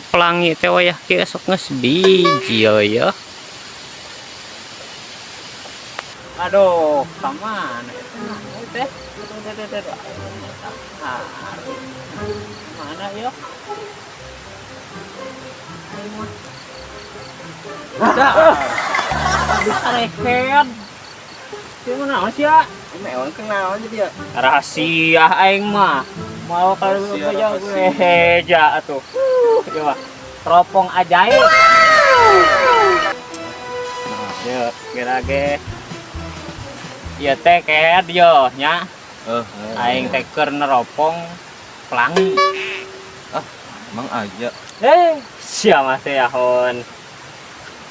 pelangi teh wayah ki esok geus biji ya. Aduh, kamana teh? Mana ya? Bisa rehead. Gimana sih ya? Emang kenal aja dia. Rahasia aing mah. Mau kalau aja gue heja atuh. Coba. Teropong ajaib. Nah, yuk, kira ge. Ieu teh kead yo nya. Aing teh keur neropong pelangi. Ah, emang aja. Sia mah teh ahon.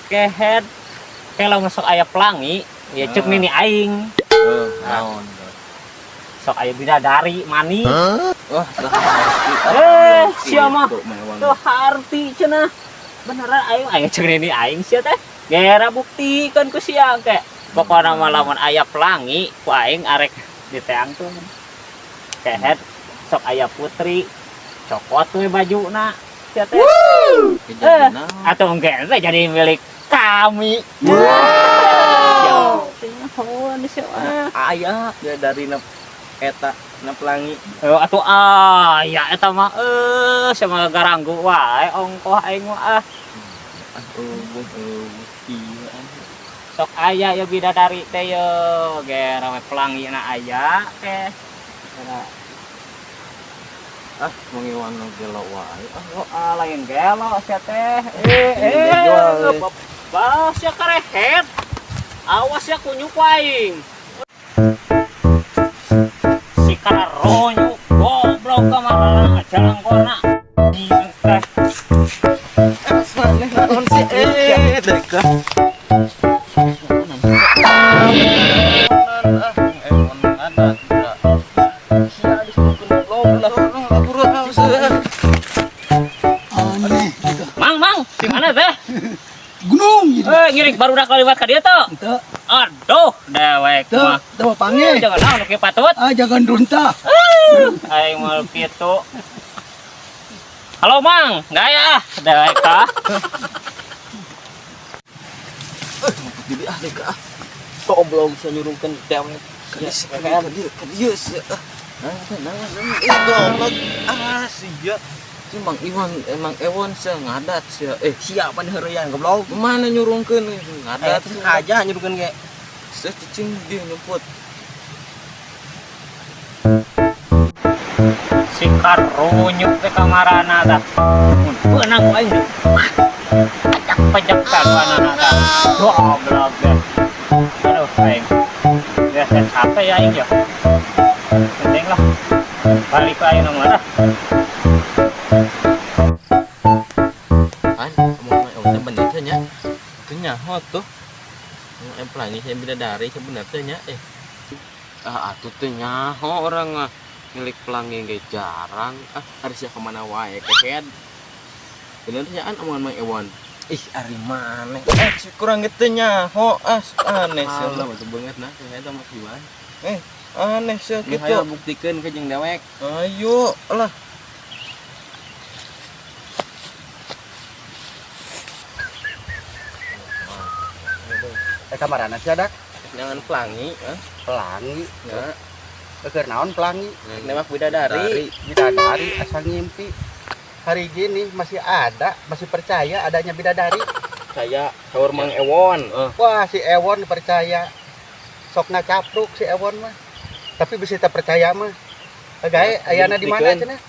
Kehead kalau masuk aya pelangi, ya cek nini aing. Naon. Sok aya bidadari mani. Wah, Sia mah. Tuh harti cenah. Beneran aing cek nini aing sia teh. Gera buktikeun ku sia teh. Pokona mah lamun aya pelangi, ku aing arek diteangkeun. Kehead sok aya putri. Cokot we bajuna. Sia teh. Atau enggak jadi milik kami. Ayah ya dari eta pelangi. Atuh ya eta mah sama garanggu wae ongkoh aing mah sok aya ya bidadari teh yo ge rame pelangi na aya teh. Mengiwan gelo wae. Lain gelo sia teh. Balas ya karehet. Awas ya kunyuk aing. Si karonyu goblok kamarana jalangkona. Asmane naon sih deka. Mang, di mana teh? Gunung gitu. Ngiring baru dah kaliwat ka dieu tuh. Teu, Aduh, dewek mah. teu panggil. Jangan naon kieu patut. Jangan runtah. Aing mah kitu. Halo Mang, gaya dewek ka. Jadi deka. Sok belum bisa nyurungkeun dewek. Ka dieu sih. Goblok. Sia. Si Mang Iwan emang Ewon sih ngadat sih. Siapa nih heureyan goblok? Mana nyurungkeun ngadat Aja nyuruhkeun ge. cicing dia nyemput. Si karunyuk teh kamarana tah. Mun beunang ku aing deuk. Pajak karuanana tah. Goblok deh. Aduh aing. Biasa capek ya aing ya. Penting lah. Balik ke aing mah dah. Emang bener teh nya. Teu nyaho tuh. Em pelangi saya bidadari sebenarnya teh nya atuh teh nyaho orang mah milik pelangi ge jarang harus ya kemana wae kehead. Bener teh an omongan Mang Ewon. Ih ari maneh. Si kurang gitu nyaho aneh sih. Lah betul banget nah eta mah gimana. Aneh sih kitu. Hayo buktikeun ke jeung dewek. Ayo lah. Kamarana sih ada Jangan pelangi, pelangi. ya. Keur naon pelangi? Nembak bidadari. Bidadari asal ngimpi. Hari gini masih ada, masih percaya adanya bidadari. Saya saur Mang Ewon. Wah, si Ewon percaya. Sok ngacapruk si Ewon mah. Tapi bisa tak percaya mah. Gae ayana di mana cenah?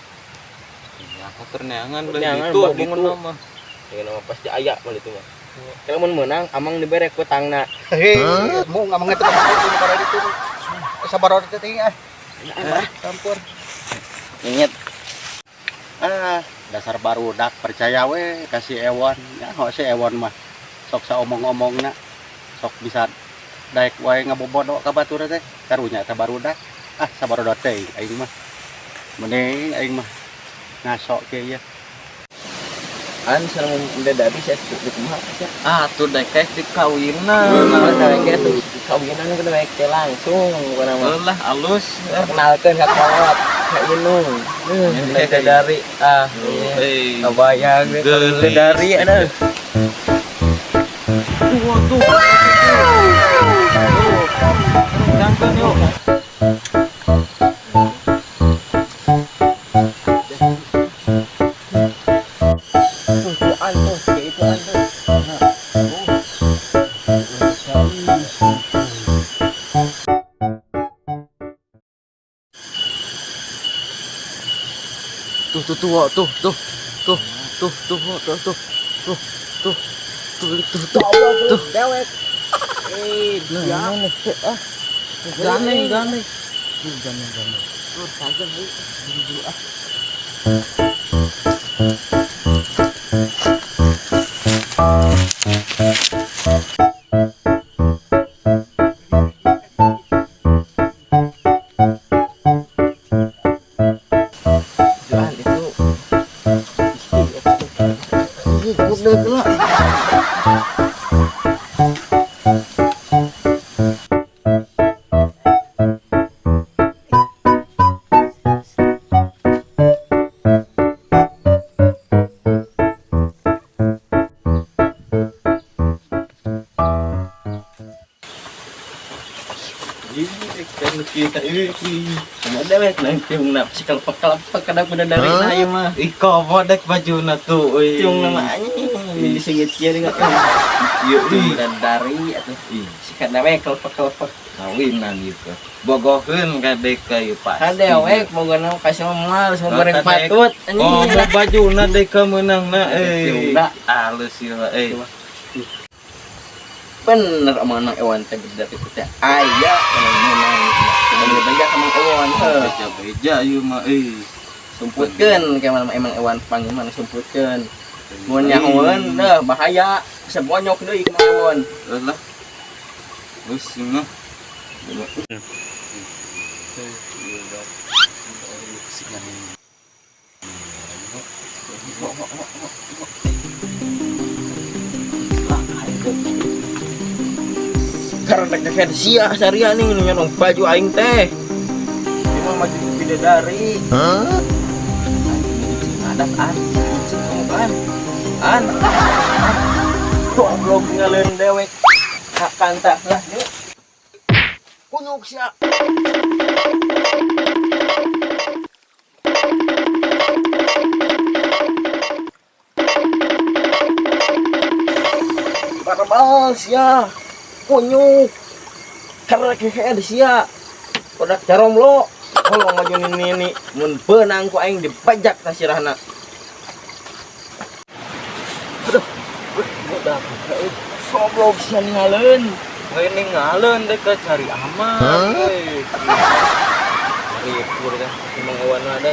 Ya, terneangan itu bangun nama. Dengan nama pasti aya mah itu mah. Kalau mun menang amang dibere ku tangna. Mau ngomong itu pada itu. Sabar teh teh campur. Ingat Dasar barudak percaya we kasih Ewon. Ya si Ewon mah sok saomong-omongna. Sok bisa daek wae ngabobodo ka batur teh. Karunya teh barudak. Sabarodot teh aing mah. Mending aing mah ngaso ke ieu. sareng bidadari saya di kumaha tuh dek dikawinan dek dikawinan ke dek langsung kana mah Lah alus kenalkeun ka kolot kayak gini. Bidadari kebayang deh kalau bidadari ada. Tuh. Ganteng yuk. Tuh. Dewek. Gane. Kita ini sama dewek nang tiung nap sikal pekalap kada bidadari na ieu mah. Iko bodek bajuna tuh euy. Tiung namanya di singit kieu dengan ieu bidadari atuh. Sikat dewek kelpek kawinan gitu. Bogoheun kadek ka ieu pas. Dewek bogona kasih moal semua goreng patut Oh, mau bajuna deuk ka meunangna Tiung da. Halus ieu mah Bener emang anak ewan teh beda itu teh aya menang beja sama ewan beja ieu mah sumputkeun kayak mana emang ewan panggilman sumputkeun mun nyahoeun dah bahaya sebonyok deui ka ewan lah geus mah karena kakek sia sarian nih nyonong baju aing teh emang maju bidadari adat an goblok ngaleun dewek kakanta lah yuk kunyuk sia barbal sia kunyuk karena kakek ada sia udah carom lo kalau maju ini mun benang ku aing dibajak nasirahna aduh udah goblok sia ningaleun we ningaleun deuk cari aman cari pur kan emang ewan ada